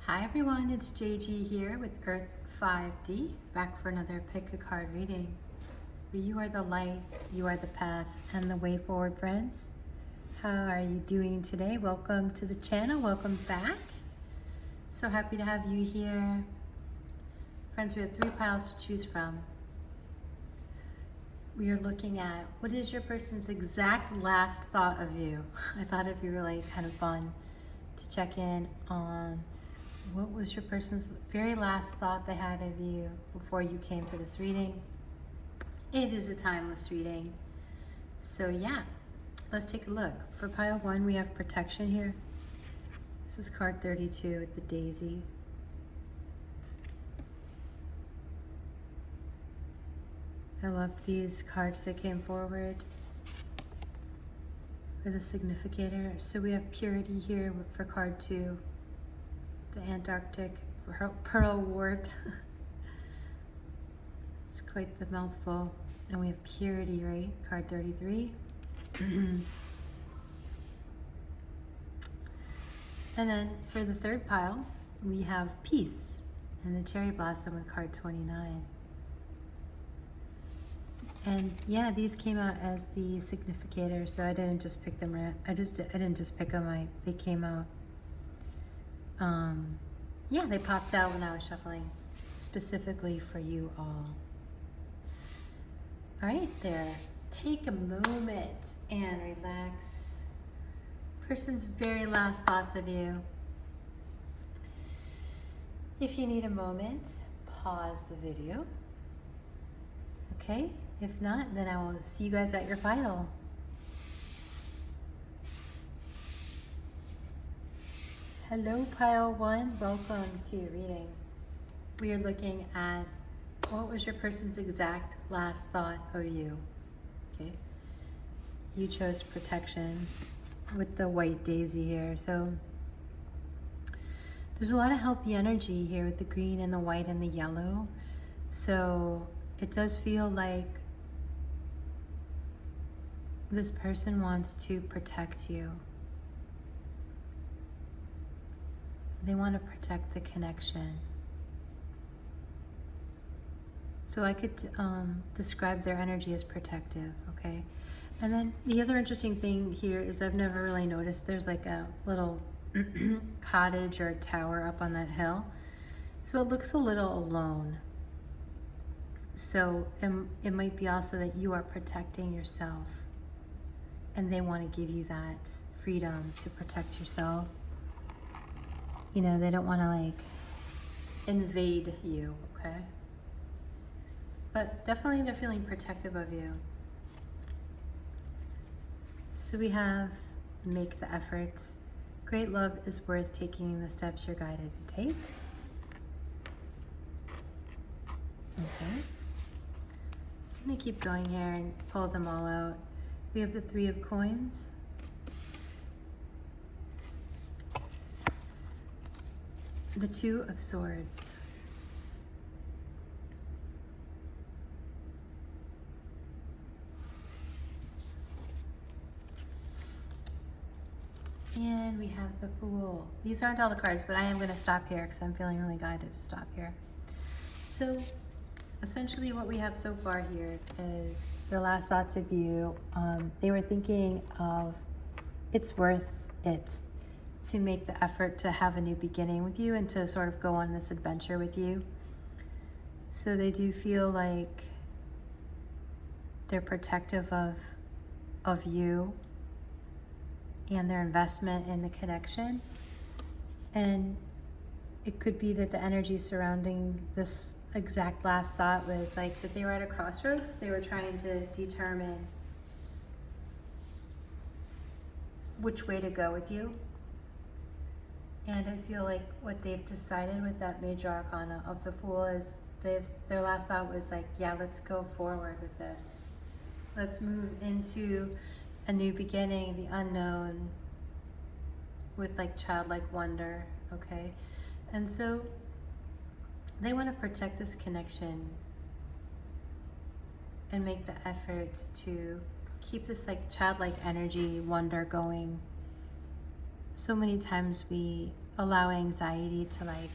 Hi everyone, it's JG here with Earth 5D, back for another pick a card reading. You are the light, you are the path, and the way forward, friends. How are you doing today? Welcome to the channel, welcome back. So happy to have you here. Friends, we have 3 piles to choose from. We are looking at what is your person's exact last thought of you. I thought it'd be really kind of fun to check in on what was your person's very last thought they had of you before you came to this reading. It is a timeless reading. So yeah, let's take a look. For pile 1, we have protection here. This is card 32 with the daisy. I love these cards that came forward for the significator. So we have purity here for card 2. The Antarctic pearl wort. It's quite the mouthful. And we have purity, right? Card 33. And then for the 3rd pile, we have peace and the cherry blossom with card 29. And yeah, these came out as the significator, so I didn't just pick them. I didn't just pick them. They came out. Yeah, they popped out when I was shuffling, specifically for you all. All right, there. Take a moment and relax. Person's very last thoughts of you. If you need a moment, pause the video. Okay? If not, then I will see you guys at your pile. Hello, pile 1. Welcome to your reading. We are looking at what was your person's exact last thought of you. Okay? You chose protection with the white daisy here. So there's a lot of healthy energy here with the green and the white and the yellow. So it does feel like this person wants to protect you. They want to protect the connection. So I could describe their energy as protective, okay? And then the other interesting thing here is I've never really noticed there's like a little cottage or a tower up on that hill. So it looks a little alone. So it might be also that you are protecting yourself and they want to give you that freedom to protect yourself. You know, they don't want to like invade you, okay? But definitely they're feeling protective of you. So we have make the effort. Great love is worth taking the steps you're guided to take. Okay. I'm gonna keep going here and pull them all out. We have the 3 of coins. The 2 of swords. And we have the Fool. These aren't all the cards, but I am going to stop here because I'm feeling really guided to stop here. So essentially what we have so far here is their last thoughts of you. They were thinking of it's worth it to make the effort to have a new beginning with you and to sort of go on this adventure with you. So they do feel like they're protective of you and their investment in the connection. And it could be that the energy surrounding this exact last thought was like that they were at a crossroads. They were trying to determine which way to go with you. And I feel like what they've decided with that major arcana of the Fool is their last thought was like, yeah, let's go forward with this. Let's move into a new beginning, the unknown, with like childlike wonder, okay? And so they want to protect this connection and make the effort to keep this like childlike energy, wonder going. So many times we allow anxiety to like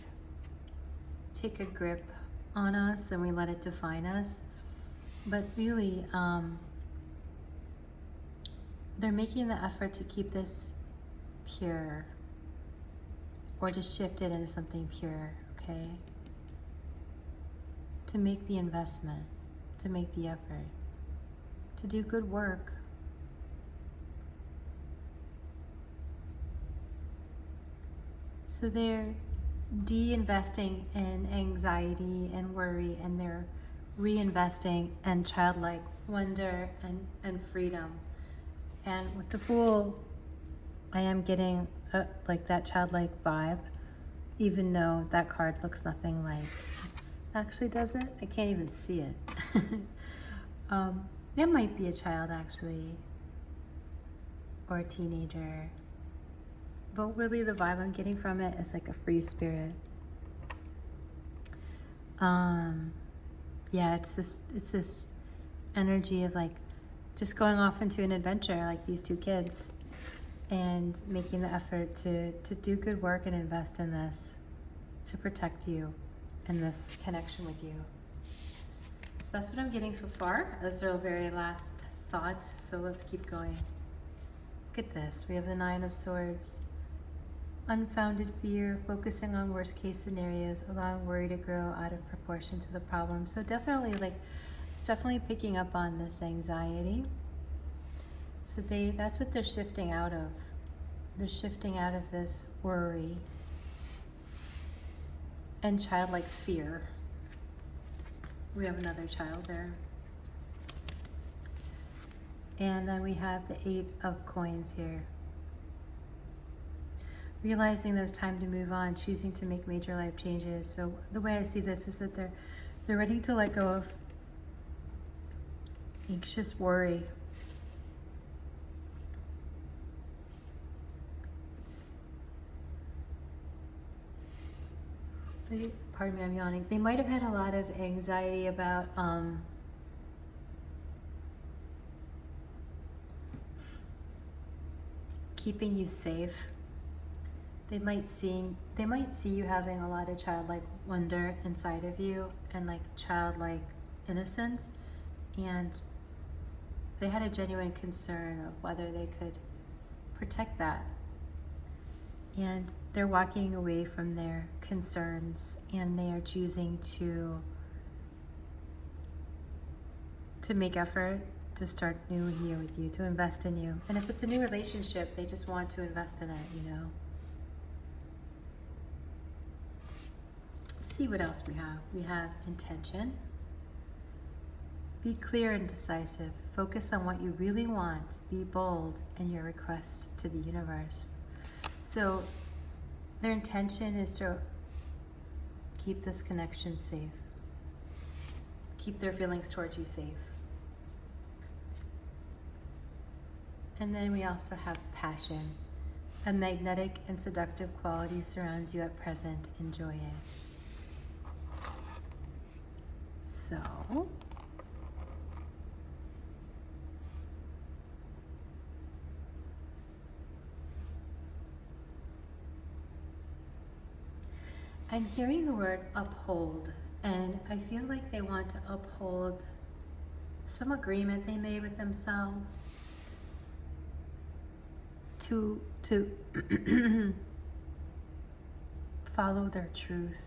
take a grip on us and we let it define us. But really, they're making the effort to keep this pure, or to shift it into something pure, okay? To make the investment, to make the effort, to do good work. So they're de-investing in anxiety and worry, and they're reinvesting in childlike wonder and freedom. And with the Fool, I am getting like that childlike vibe, even though that card looks nothing like. Actually, does it? I can't even see it. It might be a child actually, or a teenager. But really the vibe I'm getting from it is like a free spirit. Yeah, it's this energy of like just going off into an adventure like these two kids, and making the effort to do good work and invest in this, to protect you and this connection with you. So that's what I'm getting so far as their very last thought. So let's keep going. Look at this. We have the Nine of Swords. Unfounded fear, focusing on worst case scenarios, allowing worry to grow out of proportion to the problem. So definitely like, it's definitely picking up on this anxiety. So that's what they're shifting out of. They're shifting out of this worry and childlike fear. We have another child there. And then we have the Eight of Coins here. Realizing there's time to move on, choosing to make major life changes. So the way I see this is that they're ready to let go of anxious worry. Pardon me, I'm yawning. They might have had a lot of anxiety about keeping you safe. They might see you having a lot of childlike wonder inside of you and like childlike innocence, and they had a genuine concern of whether they could protect that. And they're walking away from their concerns, and they are choosing to make effort to start new here with you, to invest in you. And if it's a new relationship, they just want to invest in it, you know. Let's see what else we have. We have intention. Be clear and decisive. Focus on what you really want. Be bold in your requests to the universe. So their intention is to keep this connection safe. Keep their feelings towards you safe. And then we also have passion. A magnetic and seductive quality surrounds you at present. Enjoy it. So, I'm hearing the word uphold, and I feel like they want to uphold some agreement they made with themselves to follow their truth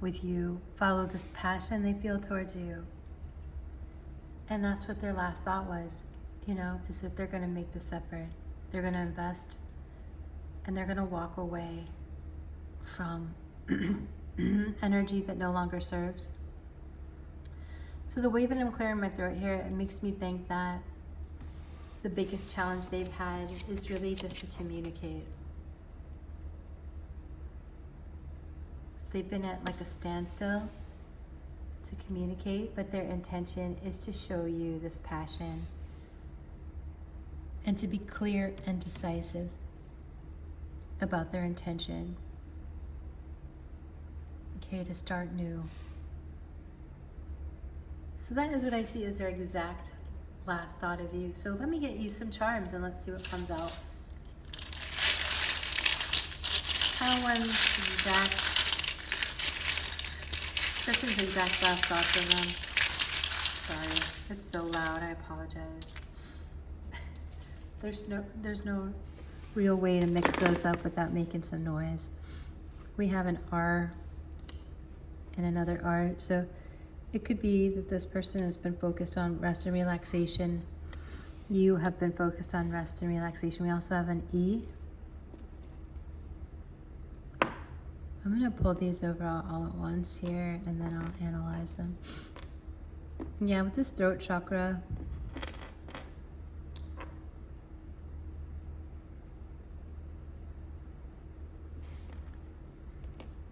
with you, follow this passion they feel towards you. And that's what their last thought was, you know, is that they're going to make this effort. They're going to invest, and they're going to walk away from energy that no longer serves. So the way that I'm clearing my throat here, it makes me think that the biggest challenge they've had is really just to communicate. So they've been at like a standstill to communicate, but their intention is to show you this passion and to be clear and decisive about their intention. Okay, to start new. So that is what I see as their exact last thought of you. So let me get you some charms and let's see what comes out. Pile one's exact, person's exact last thoughts of them. Sorry, it's so loud, I apologize. There's no real way to mix those up without making some noise. We have an R and another R, so it could be that this person has been focused on rest and relaxation. You have been focused on rest and relaxation. We also have an E. I'm going to pull these over all at once here, and then I'll analyze them. Yeah, with this throat chakra,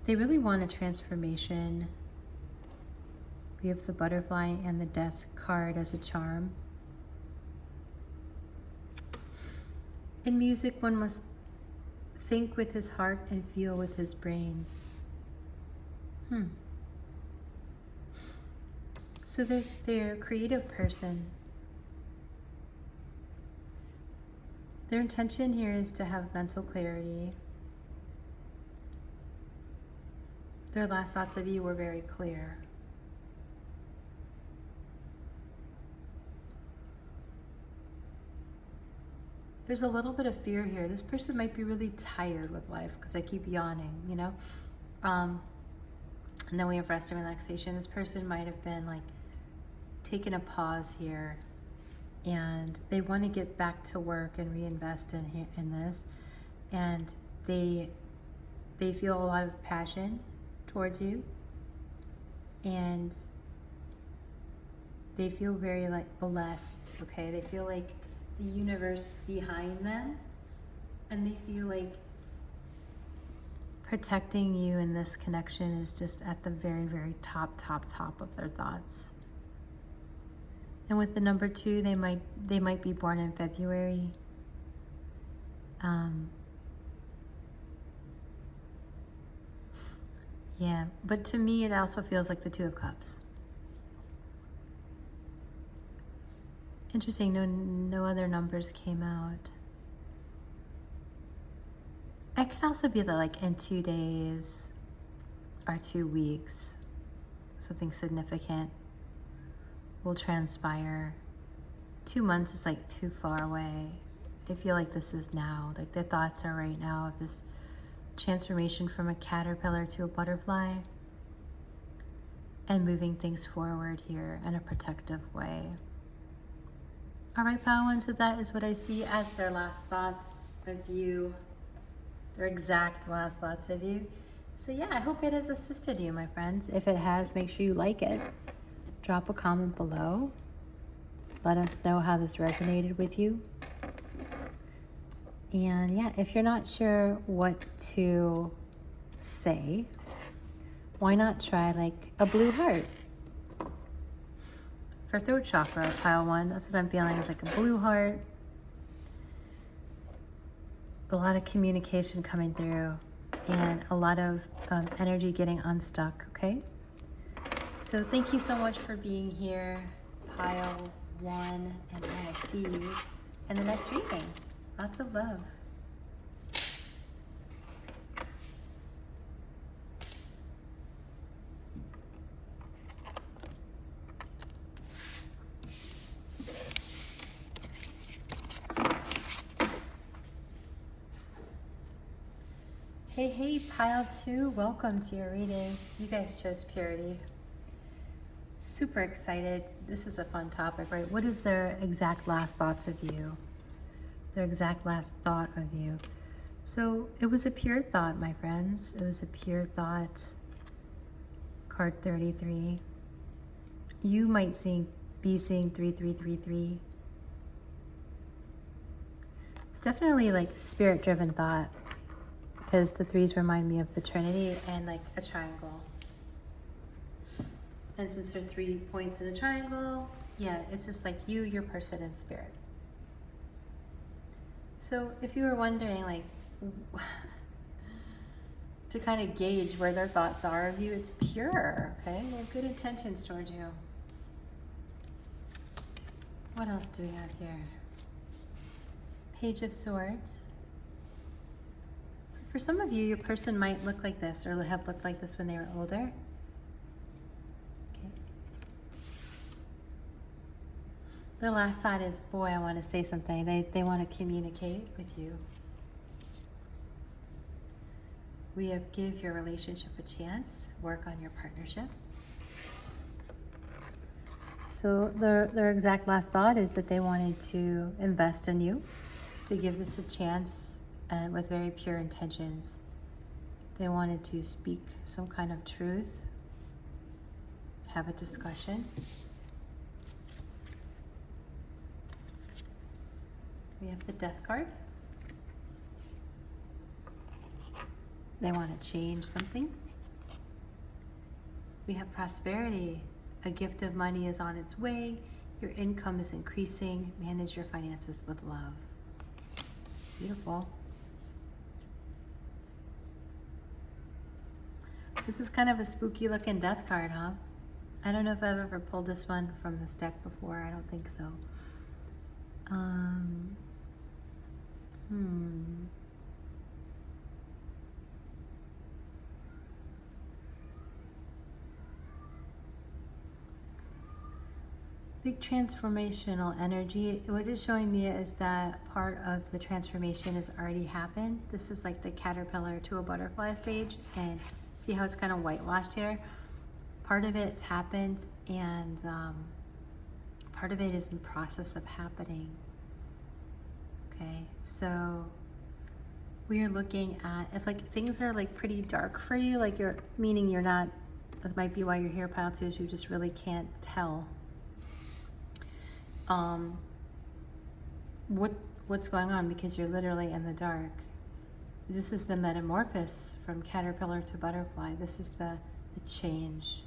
they really want a transformation. We have the butterfly and the death card as a charm. In music, one must think with his heart and feel with his brain. So they're a creative person. Their intention here is to have mental clarity. Their last thoughts of you were very clear. There's a little bit of fear here. This person might be really tired with life because I keep yawning, you know? And then we have rest and relaxation. This person might have been like taking a pause here, and they want to get back to work and reinvest in this. And they feel a lot of passion towards you, and they feel very like blessed, okay? They feel like the universe is behind them, and they feel like protecting you in this connection is just at the very, very top of their thoughts. And with the number 2, they might be born in February. Yeah, but to me it also feels like the 2 of Cups. Interesting, no other numbers came out. It could also be that like in 2 days or 2 weeks, something significant will transpire. 2 months is like too far away. I feel like this is now, like their thoughts are right now of this transformation from a caterpillar to a butterfly and moving things forward here in a protective way. All right, Pile One, so that is what I see as their last thoughts of you, their exact last thoughts of you. So yeah, I hope it has assisted you, my friends. If it has, make sure you like it. Drop a comment below. Let us know how this resonated with you. And yeah, if you're not sure what to say, why not try like a blue heart? For throat chakra, Pile One, that's what I'm feeling, is like a blue heart. A lot of communication coming through and a lot of energy getting unstuck, okay? So thank you so much for being here, Pile One, and I will see you in the next reading. Lots of love. Hey, Pile Two, welcome to your reading. You guys chose Purity. Super excited. This is a fun topic, right? What is their exact last thoughts of you? Their exact last thought of you. So it was a pure thought, my friends. It was a pure thought. Card 33. You might be seeing 3333. It's definitely like spirit-driven thought, because the 3s remind me of the Trinity and like a triangle. And since there's 3 points in the triangle, yeah, it's just like you, your person, and spirit. So if you were wondering like to kind of gauge where their thoughts are of you, it's pure, okay? They have good intentions towards you. What else do we have here? Page of Swords. So For some of you, your person might look like this or have looked like this when they were older. Okay. Their last thought is, boy, I want to say something. They want to communicate with you. We have give your relationship a chance, work on your partnership. So their exact last thought is that they wanted to invest in you, to give this a chance, and with very pure intentions. They wanted to speak some kind of truth, have a discussion. We have the Death card. They want to change something. We have prosperity. A gift of money is on its way. Your income is increasing. Manage your finances with love. Beautiful. This is kind of a spooky looking death card, huh? I don't know if I've ever pulled this one from this deck before. I don't think so. Big transformational energy. What it's showing me is that part of the transformation has already happened. This is like the caterpillar to a butterfly stage, and see how it's kind of whitewashed here? Part of it's happened, and part of it is in process of happening. Okay, so we are looking at, if like things are like pretty dark for you, like meaning you're not, this might be why you're here, pile twos, you just really can't tell what's going on because you're literally in the dark. This is the metamorphosis from caterpillar to butterfly. This is the change,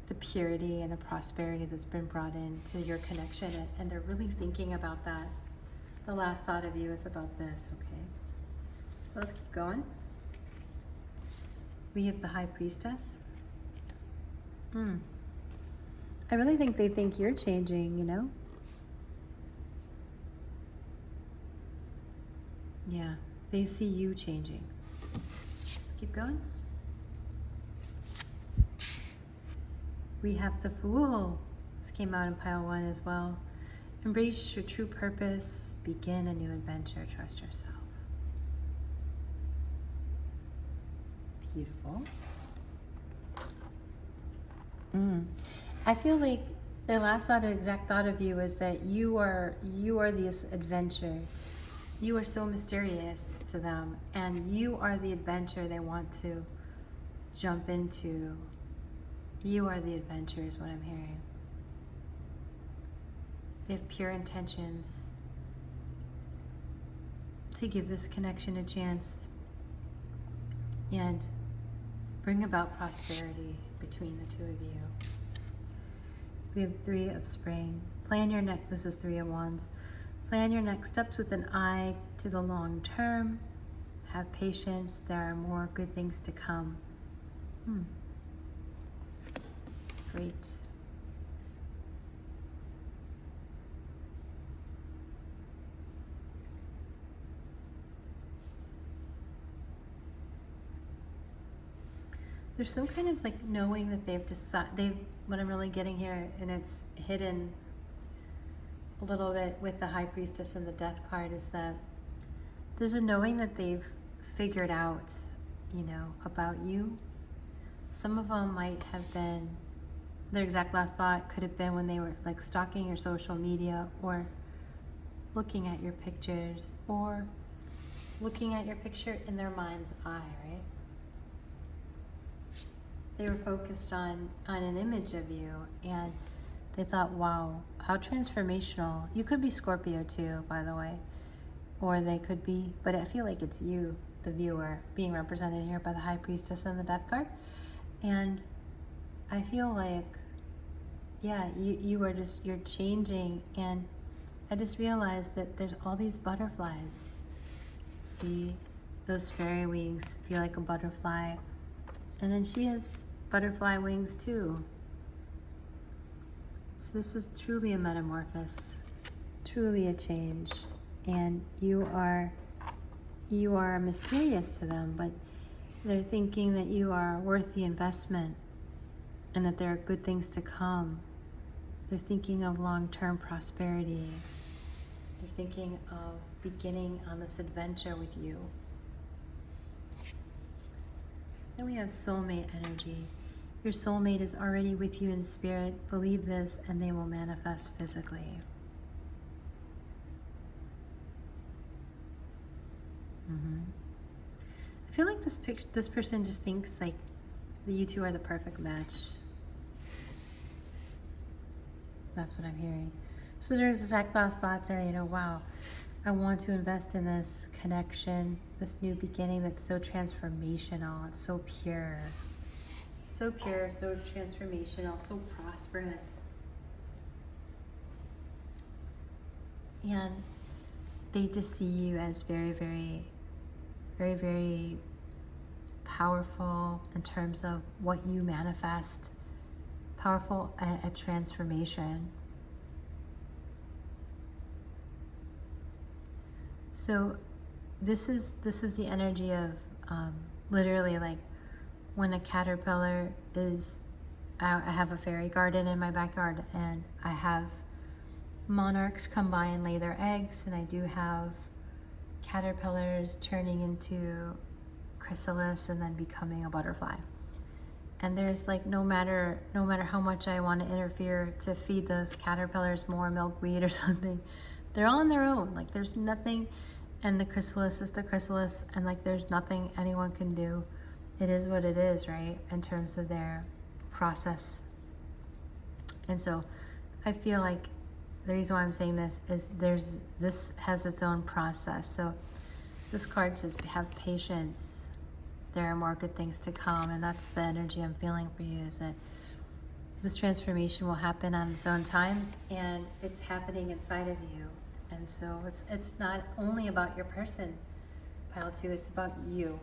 the purity and the prosperity that's been brought into your connection, and they're really thinking about that. The last thought of you is about this, okay? So let's keep going. We have the High Priestess. I really think they think you're changing, you know? Yeah, they see you changing. Let's keep going. We have the Fool. This came out in pile 1 as well. Embrace your true purpose. Begin a new adventure. Trust yourself. Beautiful. I feel like their last thought, exact thought of you is that you are this adventure. You are so mysterious to them, and you are the adventure they want to jump into. You are the adventure is what I'm hearing. They have pure intentions to give this connection a chance and bring about prosperity between the two of you. We have 3 of Spring. Plan your next, this is 3 of Wands. Plan your next steps with an eye to the long term. Have patience, there are more good things to come. Great. There's some kind of like knowing that they've decided, what I'm really getting here, and it's hidden a little bit with the High Priestess and the Death card, is that there's a knowing that they've figured out, you know, about you. Some of them might have been, their exact last thought could have been when they were like stalking your social media, or looking at your pictures, or looking at your picture in their mind's eye, right? They were focused on an image of you, and they thought, wow, how transformational. You could be Scorpio too, by the way, or they could be, but I feel like it's you, the viewer, being represented here by the High Priestess and the Death card. And I feel like, yeah, you are just, you're changing, and I just realized that there's all these butterflies. See, those fairy wings feel like a butterfly. And then she has butterfly wings too. So this is truly a metamorphosis, truly a change. And you are you are mysterious to them, but they're thinking that you are worth the investment and that there are good things to come. They're thinking of long-term prosperity. They're thinking of beginning on this adventure with you. Then we have soulmate energy. Your soulmate is already with you in spirit. Believe this and they will manifest physically. I feel like this person just thinks like that you two are the perfect match. That's what I'm hearing. So there's exact last thoughts are, wow, I want to invest in this connection, this new beginning that's so transformational. It's so pure. So pure, so transformational, so prosperous. And they just see you as very, very, very, very powerful in terms of what you manifest. Powerful at transformation. So this is the energy of literally like when a caterpillar is, I have a fairy garden in my backyard and I have monarchs come by and lay their eggs, and I do have caterpillars turning into chrysalis and then becoming a butterfly. And there's like no matter how much I want to interfere to feed those caterpillars more milkweed or something, they're on their own. Like there's nothing, and the chrysalis is the chrysalis, and like there's nothing anyone can do. It is what it is, right? In terms of their process. And so I feel like the reason why I'm saying this is this has its own process. So this card says have patience. There are more good things to come, and that's the energy I'm feeling for you, is that this transformation will happen on its own time, and it's happening inside of you. And so it's not only about your person, pile 2, it's about you.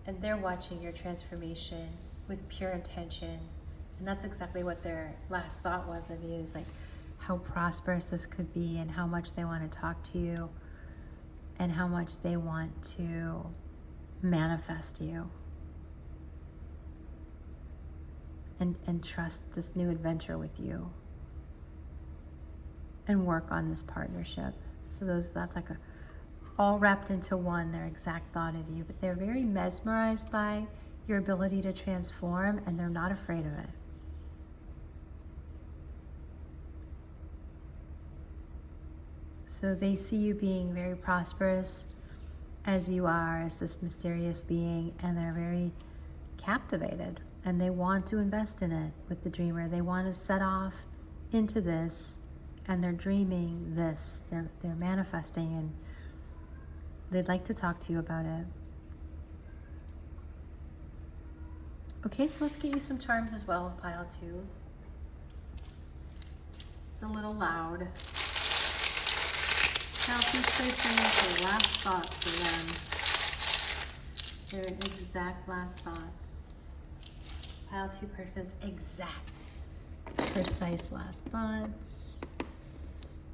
And they're watching your transformation with pure intention. And that's exactly what their last thought was of you, is like how prosperous this could be and how much they want to talk to you and how much they want to manifest you and trust this new adventure with you and work on this partnership. So that's like all wrapped into one, their exact thought of you, but they're very mesmerized by your ability to transform, and they're not afraid of it. So they see you being very prosperous as you are, as this mysterious being, and they're very captivated, and they want to invest in it with the dreamer. They want to set off into this, and they're dreaming this. They're manifesting, and they'd like to talk to you about it. Okay, so let's get you some charms as well, pile 2. It's a little loud. Now, if these placing the last thoughts of them, their exact last thoughts. Pile 2 person's exact, precise last thoughts.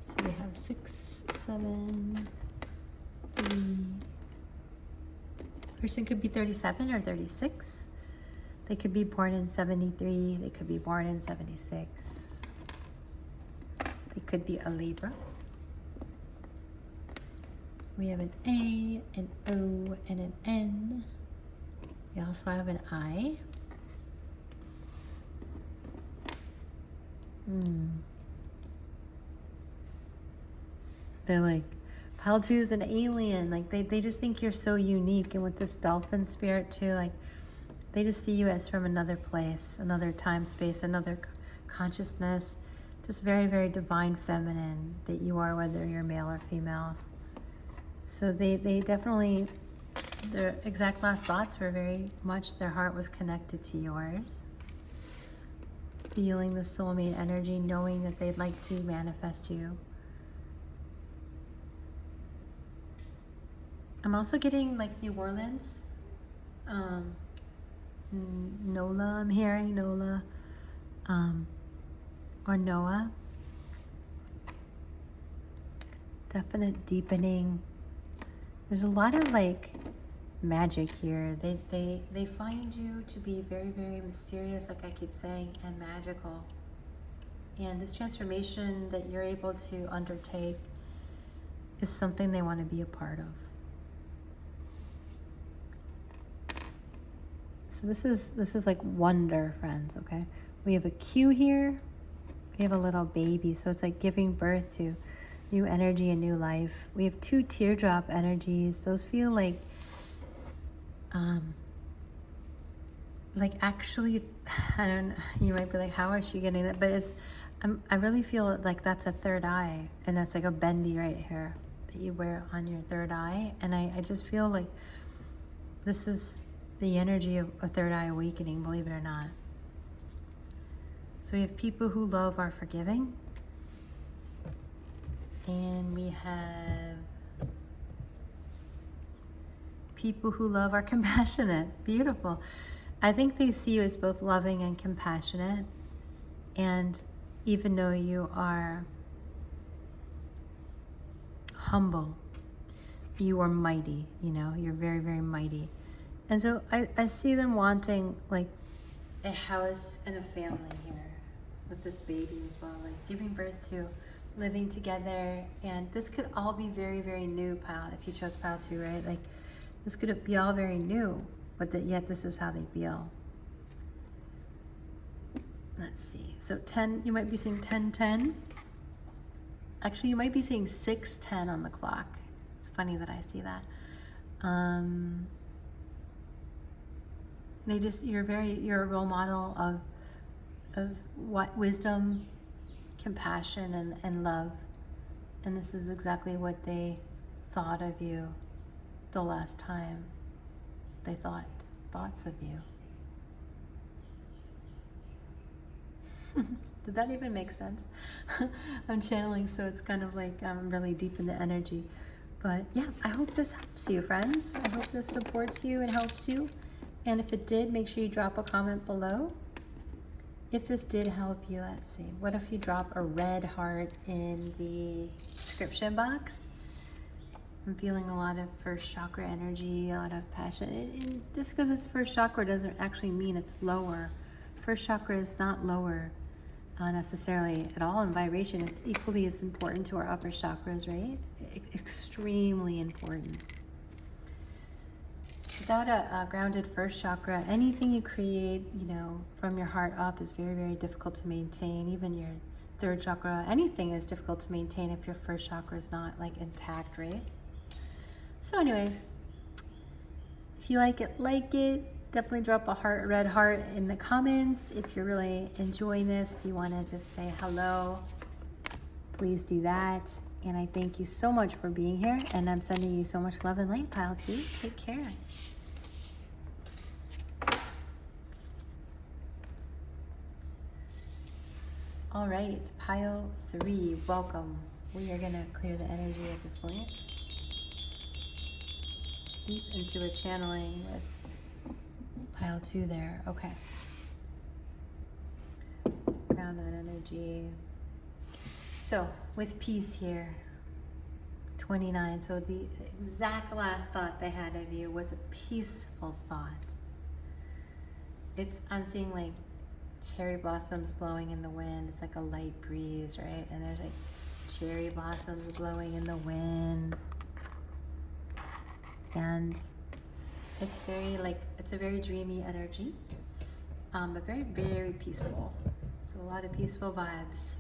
So we have 6, 7, 3. Person could be 37 or 36. They could be born in 73. They could be born in 76. They could be a Libra. We have an A, an O, and an N. We also have an I. They're like, pile 2 is an alien. Like they just think you're so unique. And with this dolphin spirit too, like they just see you as from another place, another time, space, another consciousness. Just very, very divine feminine that you are, whether you're male or female. So they definitely, their exact last thoughts were very much their heart was connected to yours. Feeling the soulmate energy, knowing that they'd like to manifest you. I'm also getting like New Orleans. Nola, I'm hearing Nola. Or Noah. Definite deepening There's a lot of like magic here. They find you to be very, very mysterious, like I keep saying, and magical. And this transformation that you're able to undertake is something they want to be a part of. So this is like wonder, friends, okay? We have a Q here. We have a little baby, so it's like giving birth to new energy and new life. We have 2 teardrop energies. Those feel like actually, I don't know, you might be like, how is she getting that? But it's, I really feel like that's a third eye, and that's like a bendy right here that you wear on your third eye. And I just feel like this is the energy of a third eye awakening, believe it or not. So we have people who love are forgiving. And we have people who love are compassionate. Beautiful. I think they see you as both loving and compassionate. And even though you are humble, you are mighty, you know, you're very, very mighty. And so I see them wanting like a house and a family here with this baby as well, like giving birth to, living together. And this could all be very, very new, pile, if you chose pile 2, right? Like this could be all very new, but yet this is how they feel. Let's see. So 10, you might be seeing 10-10. Actually, you might be seeing 6-10 on the clock. It's funny that I see that. You're a role model of what wisdom, compassion, and love. And this is exactly what they thought of you the last time they thought thoughts of you. Did that even make sense? I'm channeling, so it's kind of like I'm really deep in the energy. But yeah, I hope this helps you, friends. I hope this supports you and helps you. And if it did, make sure you drop a comment below. If this did help you, let's see. What if you drop a red heart in the description box? I'm feeling a lot of first chakra energy, a lot of passion. And just because it's first chakra doesn't actually mean it's lower. First chakra is not lower necessarily at all in vibration. It's equally as important to our upper chakras, right? Extremely important. Without a grounded first chakra, anything you create, you know, from your heart up is very, very difficult to maintain. Even your third chakra, anything is difficult to maintain if your first chakra is not like intact, right? So anyway, if you like it, definitely drop a red heart in the comments. If you're really enjoying this, if you want to just say hello, please do that. And I thank you so much for being here, and I'm sending you so much love and light, pile 2. Take care. All right, pile 3, welcome. We are gonna clear the energy at this point. Deep into a channeling with pile 2 there. Okay. Ground that energy. So with peace here, 29. So the exact last thought they had of you was a peaceful thought. I'm seeing like cherry blossoms blowing in the wind. It's like a light breeze, right? And there's like cherry blossoms blowing in the wind. And it's it's a very dreamy energy, but very, very peaceful. So a lot of peaceful vibes.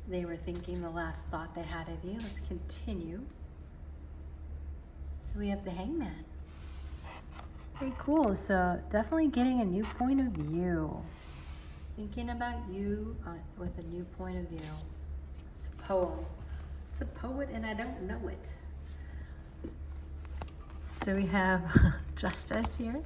They were thinking the last thought they had of you. Let's continue. So we have the Hangman. Very cool. So definitely getting a new point of view. Thinking about you with a new point of view. It's a poem. It's a poet and I don't know it. So we have Justice here.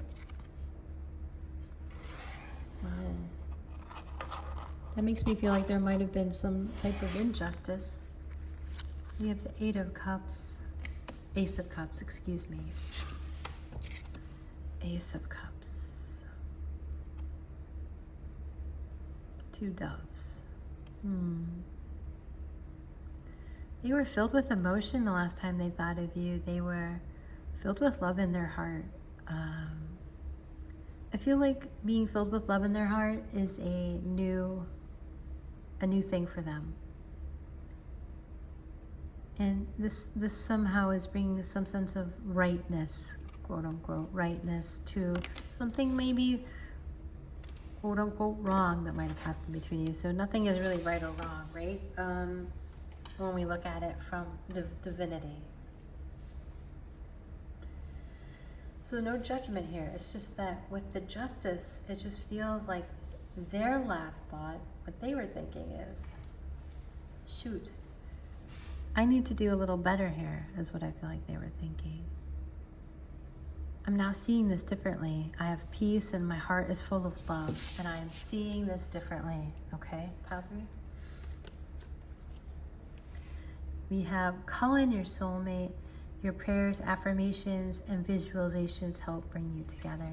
That makes me feel like there might have been some type of injustice. We have the Ace of Cups, excuse me. Ace of Cups. 2 doves. They were filled with emotion the last time they thought of you. They were filled with love in their heart. I feel like being filled with love in their heart is a new thing for them. And this somehow is bringing some sense of rightness, quote unquote, rightness to something maybe, quote unquote, wrong that might have happened between you. So nothing is really right or wrong, right? When we look at it from divinity. So no judgment here. It's just that with the justice, it just feels like their last thought, what they were thinking is, shoot, I need to do a little better here, is what I feel like they were thinking. I'm now seeing this differently. I have peace and my heart is full of love, and I am seeing this differently. Okay, pile 3. We have call in your soulmate. Your prayers, affirmations, and visualizations help bring you together.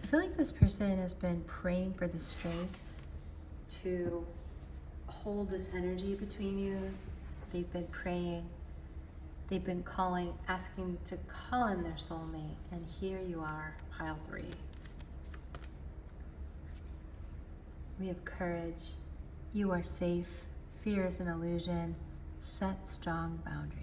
I feel like this person has been praying for the strength to hold this energy between you. They've been praying. They've been calling, asking to call in their soulmate. And here you are, pile 3. We have courage. You are safe. Fear is an illusion. Set strong boundaries.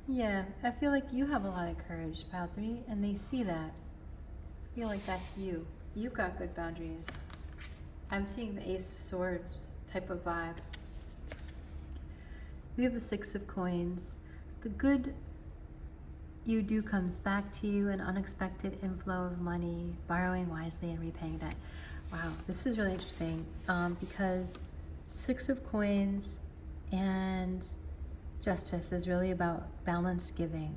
Yeah, I feel like you have a lot of courage, pile 3, and they see that. I feel like that's you. You've got good boundaries. I'm seeing the Ace of Swords type of vibe. We have the 6 of Coins. The good you do comes back to you, an unexpected inflow of money, borrowing wisely and repaying debt. Wow, this is really interesting because 6 of Coins and Justice is really about balanced giving.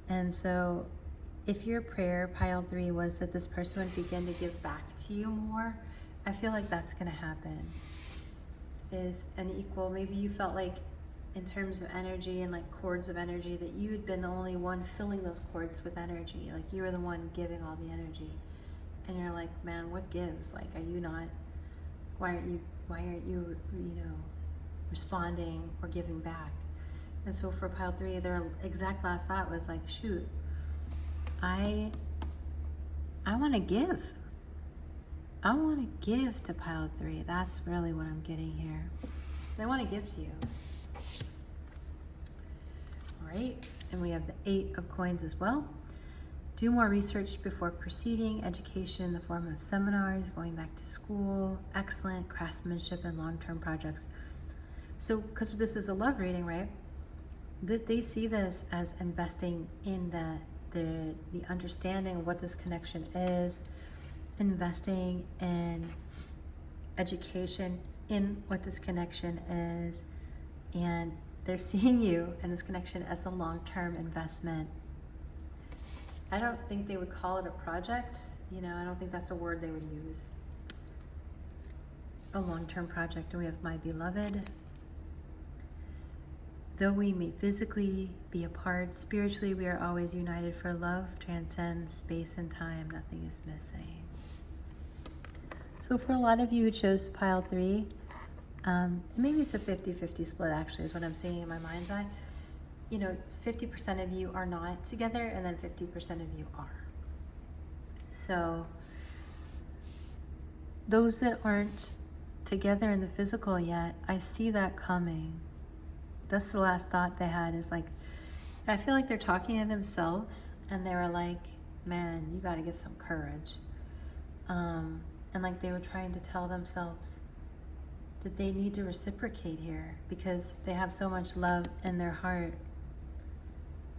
And so if your prayer, pile 3, was that this person would begin to give back to you more, I feel like that's going to happen. Is an equal, maybe you felt like in terms of energy and like cords of energy that you had been the only one filling those cords with energy. Like you were the one giving all the energy. And you're like, man, what gives? Like, are you not, why aren't you responding or giving back? And so for pile 3, their exact last thought was like, shoot, I want to give. I want to give to pile 3. That's really what I'm getting here. They want to give to you. All right, and we have the 8 of Coins as well. Do more research before proceeding. Education in the form of seminars, going back to school, excellent craftsmanship and long-term projects. So, because this is a love reading, right? They see this as investing in the understanding of what this connection is, investing in education in what this connection is, and they're seeing you and this connection as a long-term investment. I don't think they would call it a project. I don't think that's a word they would use. A long-term project. And we have my beloved. Though we may physically be apart, spiritually we are always united, for love transcends space and time. Nothing is missing. So for a lot of you who chose pile 3, maybe it's a 50-50 split actually is what I'm seeing in my mind's eye. 50% of you are not together and then 50% of you are. So those that aren't together in the physical yet, I see that coming. That's the last thought they had, is like, I feel like they're talking to themselves and they were like, man, you got to get some courage. And like they were trying to tell themselves that they need to reciprocate here because they have so much love in their heart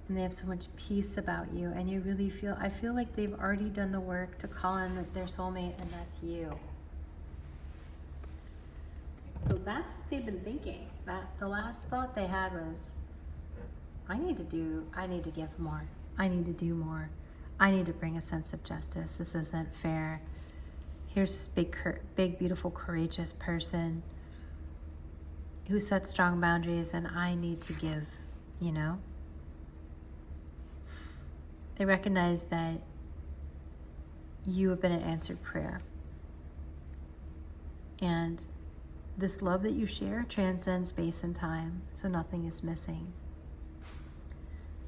and they have so much peace about you, and you really feel, I feel like they've already done the work to call in their soulmate, and that's you. So that's what they've been thinking. That the last thought they had was, I need to give more. I need to do more. I need to bring a sense of justice. This isn't fair. Here's this big, beautiful, courageous person who sets strong boundaries, and I need to give, They recognize that you have been an answered prayer. And this love that you share transcends space and time, so nothing is missing.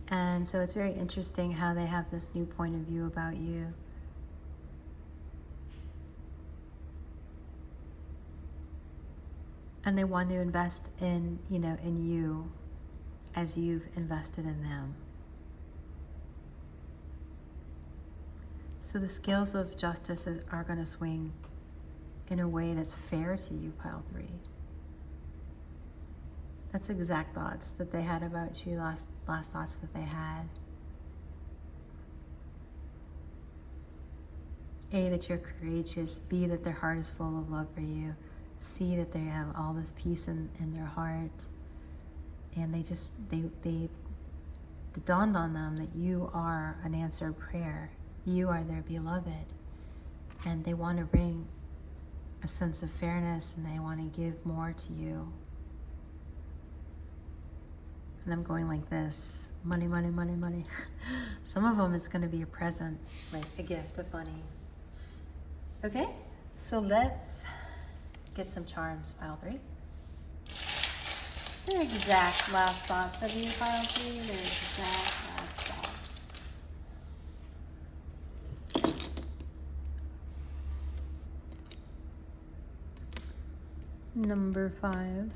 And so it's very interesting how they have this new point of view about you. And they want to invest in, in you as you've invested in them. So the scales of justice are going to swing in a way that's fair to you, pile 3. That's exact thoughts that they had about you, last thoughts that they had. A, that you're courageous. B, that their heart is full of love for you. C, that they have all this peace in their heart. And it dawned on them that you are an answered prayer. You are their beloved. And they want to bring a sense of fairness, and they want to give more to you. And I'm going like this: money, money, money, money. Some of them it's going to be a present, like a gift of money. Okay, so let's get some charms, pile 3. Their exact last thoughts of you, pile 3. Their exact last thoughts. Number 5.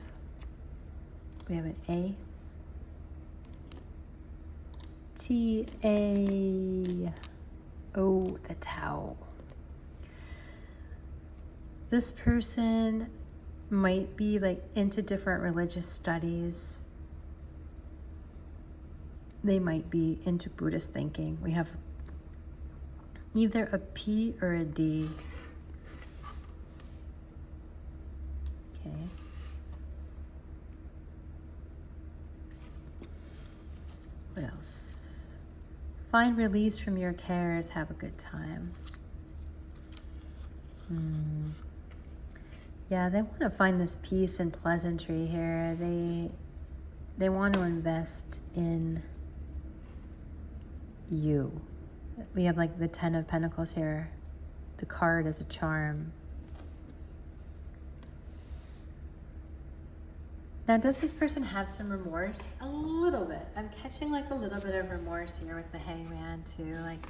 We have an A. T-A-O, the Tao. This person might be like into different religious studies. They might be into Buddhist thinking. We have either a P or a D. Okay. What else? Find release from your cares. Have a good time. Yeah, they want to find this peace and pleasantry here. They want to invest in you. We have like the 10 of Pentacles here. The card is a charm. Now, does this person have some remorse? A little bit. I'm catching like a little bit of remorse here with the Hangman too. Like,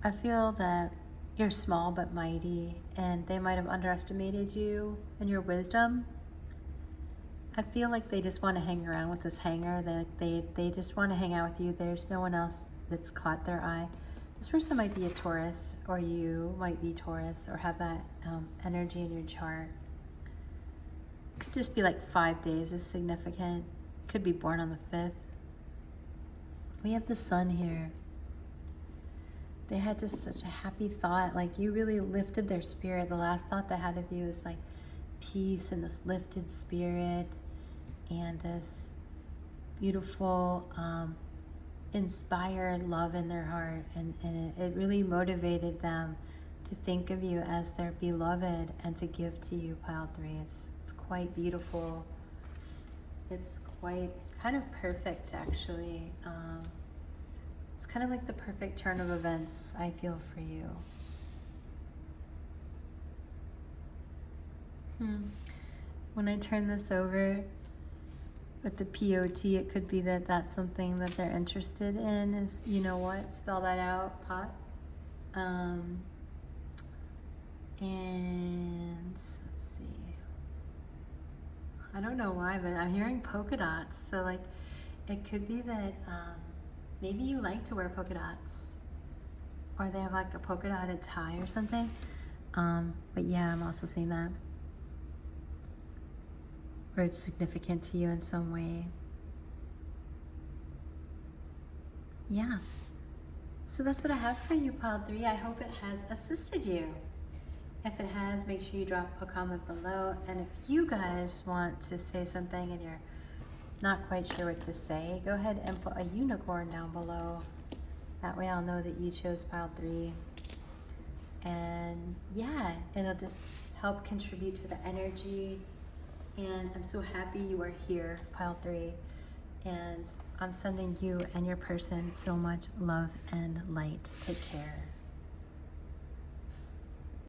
I feel that you're small but mighty, and they might have underestimated you and your wisdom. I feel like they just want to hang around with this hanger. They just want to hang out with you. There's no one else that's caught their eye. This person might be a Taurus, or you might be Taurus, or have that energy in your chart. Could just be like 5 days is significant. Could be born on the 5th. We have the Sun here. They had just such a happy thought. Like, you really lifted their spirit. The last thought they had of you was like peace and this lifted spirit and this beautiful, inspired love in their heart. And it really motivated them to think of you as their beloved and to give to you, pile 3. It's quite beautiful. It's quite kind of perfect, actually. It's kind of like the perfect turn of events, I feel, for you. When I turn this over with the POT, it could be that that's something that they're interested in. Is, you know what? Spell that out, pot. And let's see. I don't know why, but I'm hearing polka dots. So like, it could be that maybe you like to wear polka dots, or they have like a polka dotted tie or something. But yeah, I'm also seeing that. Or it's significant to you in some way. Yeah. So that's what I have for you, pile 3. I hope it has assisted you. If it has, make sure you drop a comment below. And if you guys want to say something and you're not quite sure what to say, go ahead and put a unicorn down below. That way I'll know that you chose pile 3. And yeah, it'll just help contribute to the energy. And I'm so happy you are here, pile 3. And I'm sending you and your person so much love and light. Take care.